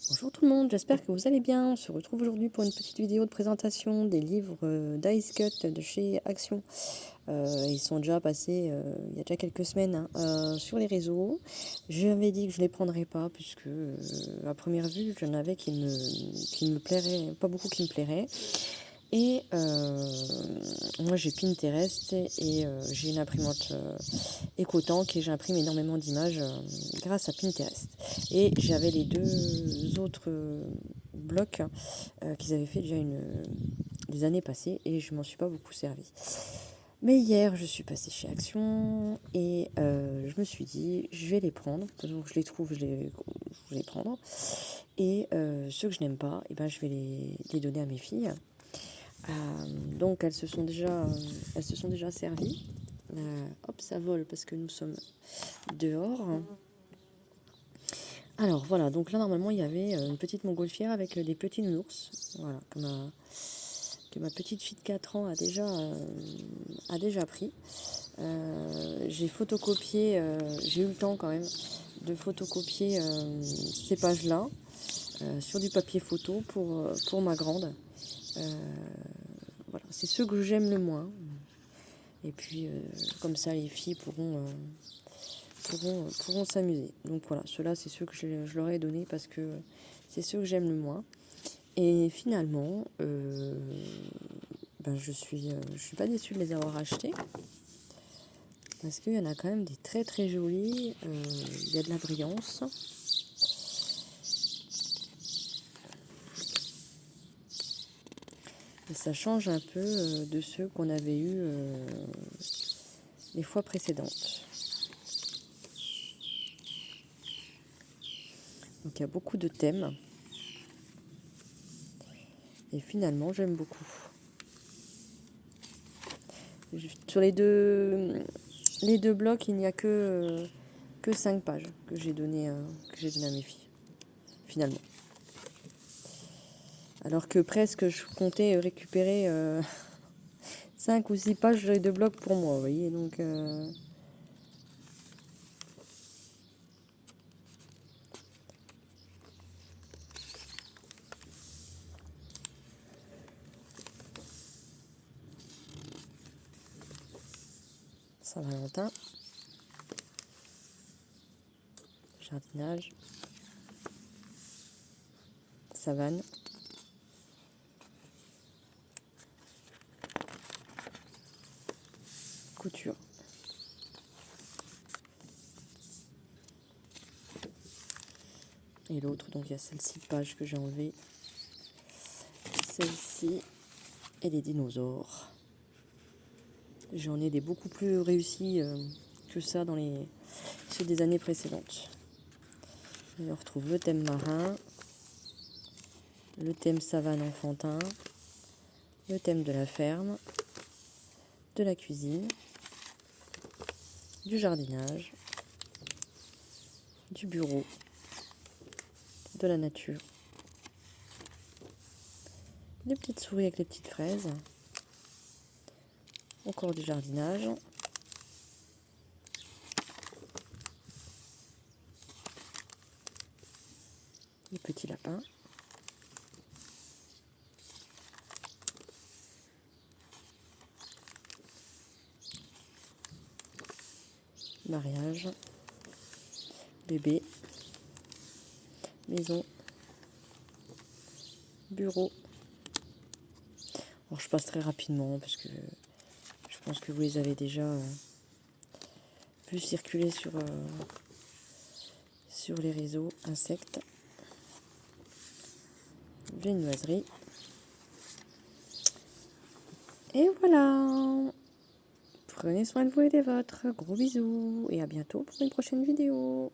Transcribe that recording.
Bonjour tout le monde, j'espère que vous allez bien. On se retrouve aujourd'hui pour une petite vidéo de présentation des livres d'Ice Cut de chez Action. Ils sont déjà passés il y a déjà quelques semaines sur les réseaux. J'avais dit que je ne les prendrais pas puisque à première vue, j'en avais qui me plairaient, pas beaucoup qui me plairaient. Et moi j'ai Pinterest et j'ai une imprimante EcoTank et j'imprime énormément d'images grâce à Pinterest. Et j'avais les deux autres blocs qu'ils avaient fait déjà des années passées et je m'en suis pas beaucoup servi. Mais hier je suis passée chez Action et je me suis dit je vais les prendre. Donc je les trouve, je vais les prendre. Et ceux que je n'aime pas, et ben, je vais les donner à mes filles. Donc elles se sont déjà servies. Hop, ça vole parce que nous sommes dehors. Alors voilà, donc là normalement il y avait une petite montgolfière avec des petits nounours. Voilà, que ma petite fille de 4 ans a déjà pris. J'ai photocopié, j'ai eu le temps quand même de photocopier ces pages-là sur du papier photo pour ma grande. Voilà, c'est ceux que j'aime le moins. Et puis, comme ça, les filles pourront s'amuser. Donc voilà, ceux-là, c'est ceux que je leur ai donnés parce que c'est ceux que j'aime le moins. Et finalement, ben, je suis pas déçue de les avoir achetés. Parce qu'il y en a quand même des très très jolis. Il y a de la brillance. Et ça change un peu de ceux qu'on avait eus les fois précédentes. Donc il y a beaucoup de thèmes. Et finalement, j'aime beaucoup. Sur les deux blocs, il n'y a que 5 pages que j'ai donné à mes filles, finalement. Alors que presque je comptais récupérer 5 ou 6 pages sur les 2 blocs pour moi, vous voyez. Donc, Saint-Valentin, jardinage, savane, couture. Et l'autre, donc il y a celle-ci de page que j'ai enlevée. Celle-ci et les dinosaures. J'en ai des beaucoup plus réussis que ça dans ceux des années précédentes. Et on retrouve le thème marin, le thème savane enfantin, le thème de la ferme, de la cuisine, du jardinage, du bureau, de la nature, des petites souris avec les petites fraises, encore du jardinage, des petits lapins, mariage, bébé, maison, bureau. Alors je passe très rapidement parce que je pense que vous les avez déjà vus circuler sur les réseaux. Insectes, viennoiserie. Et voilà. Prenez soin de vous et des vôtres. Gros bisous et à bientôt pour une prochaine vidéo.